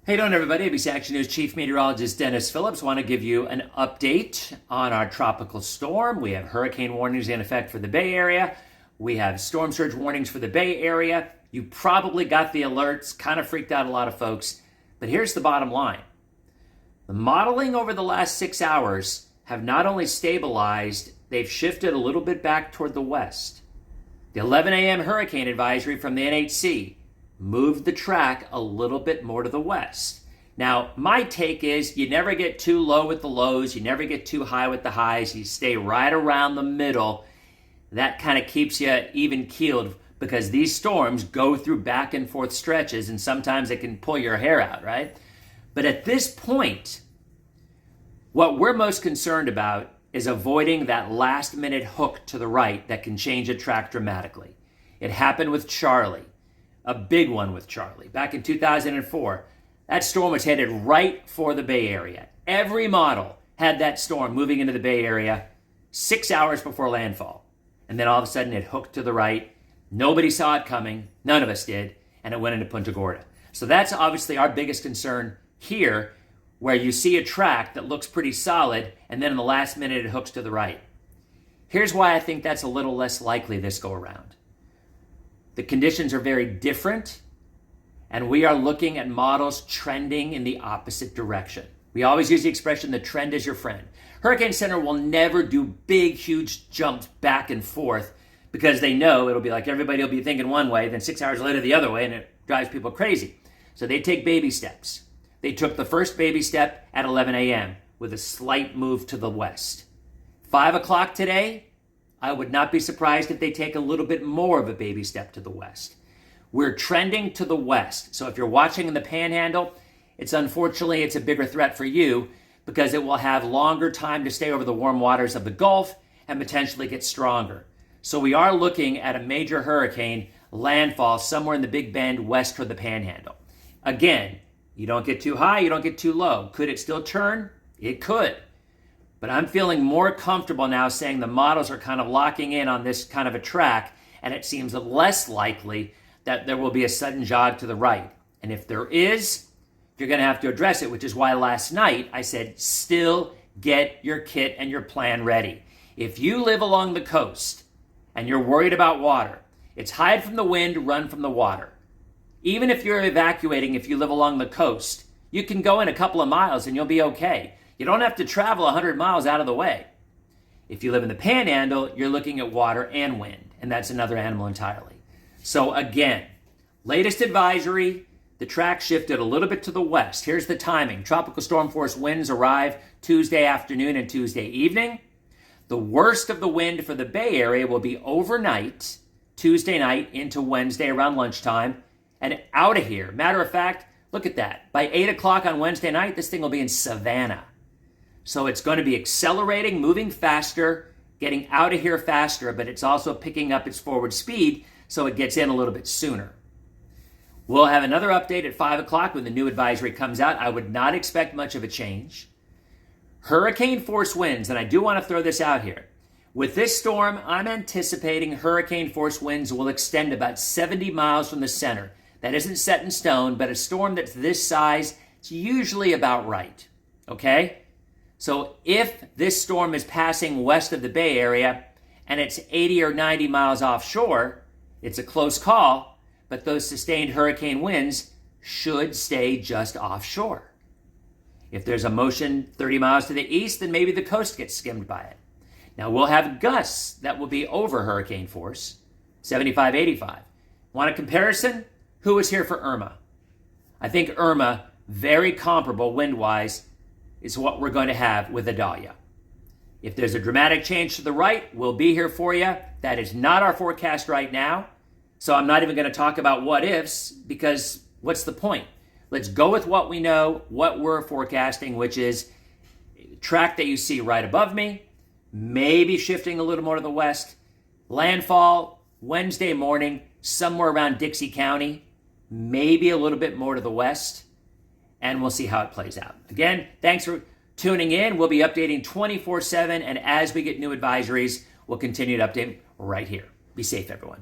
Hey doing everybody, ABC Action News Chief Meteorologist Dennis Phillips. Want to give you an update on our tropical storm. We have hurricane warnings in effect for the Bay Area. We have storm surge warnings for the Bay Area. You probably got the alerts, kind of freaked out a lot of folks. But here's the bottom line. The modeling over the last 6 hours have not only stabilized, they've shifted a little bit back toward the west. The 11 a.m. hurricane advisory from the NHC moved the track a little bit more to the west. Now, my take is you never get too low with the lows, you never get too high with the highs, you stay right around the middle. That kind of keeps you even keeled because these storms go through back and forth stretches and sometimes it can pull your hair out, right? But at this point, what we're most concerned about is avoiding that last minute hook to the right that can change a track dramatically. It happened with Charlie. A big one with Charlie. Back in 2004, that storm was headed right for the Bay Area. Every model had that storm moving into the Bay Area 6 hours before landfall. And then all of a sudden it hooked to the right. Nobody saw it coming. None of us did. And it went into Punta Gorda. So that's obviously our biggest concern here, where you see a track that looks pretty solid, and then in the last minute it hooks to the right. Here's why I think that's a little less likely this go around. The conditions are very different, and we are looking at models trending in the opposite direction. We always use the expression, the trend is your friend. Hurricane Center will never do big, huge jumps back and forth because they know it'll be like everybody will be thinking one way, then 6 hours later the other way, and it drives people crazy. So they take baby steps. They took the first baby step at 11 a.m. with a slight move to the west. 5 o'clock today, I would not be surprised if they take a little bit more of a baby step to the west. We're trending to the west. So if you're watching in the Panhandle, it's a bigger threat for you because it will have longer time to stay over the warm waters of the Gulf and potentially get stronger. So we are looking at a major hurricane landfall somewhere in the Big Bend west toward the Panhandle. Again, you don't get too high, you don't get too low. Could it still turn? It could. But I'm feeling more comfortable now saying the models are kind of locking in on this kind of a track, and it seems less likely that there will be a sudden jog to the right. And if there is, you're going to have to address it, which is why last night I said, still get your kit and your plan ready. If you live along the coast and you're worried about water, it's hide from the wind, run from the water. Even if you're evacuating, if you live along the coast, you can go in a couple of miles and you'll be okay. You don't have to travel 100 miles out of the way. If you live in the Panhandle, you're looking at water and wind, and that's another animal entirely. So again, latest advisory, the track shifted a little bit to the west. Here's the timing. Tropical storm force winds arrive Tuesday afternoon and Tuesday evening. The worst of the wind for the Bay Area will be overnight, Tuesday night into Wednesday around lunchtime, and out of here. Matter of fact, look at that. By 8 o'clock on Wednesday night, this thing will be in Savannah. So it's going to be accelerating, moving faster, getting out of here faster, but it's also picking up its forward speed so it gets in a little bit sooner. We'll have another update at 5 o'clock when the new advisory comes out. I would not expect much of a change. Hurricane force winds, and I do want to throw this out here. With this storm, I'm anticipating hurricane force winds will extend about 70 miles from the center. That isn't set in stone, but a storm that's this size, it's usually about right. Okay? So if this storm is passing west of the Bay Area and it's 80 or 90 miles offshore, it's a close call, but those sustained hurricane winds should stay just offshore. If there's a motion 30 miles to the east, then maybe the coast gets skimmed by it. Now we'll have gusts that will be over hurricane force, 75, 85. Want a comparison? Who was here for Irma? I think Irma, very comparable wind-wise, is what we're going to have with Idalia. If there's a dramatic change to the right, we'll be here for you. That is not our forecast right now. So I'm not even going to talk about what ifs because what's the point? Let's go with what we know, what we're forecasting, which is track that you see right above me, maybe shifting a little more to the west. Landfall Wednesday morning, somewhere around Dixie County, maybe a little bit more to the west. And we'll see how it plays out. Again, thanks for tuning in. We'll be updating 24/7, and as we get new advisories, we'll continue to update right here. Be safe, everyone.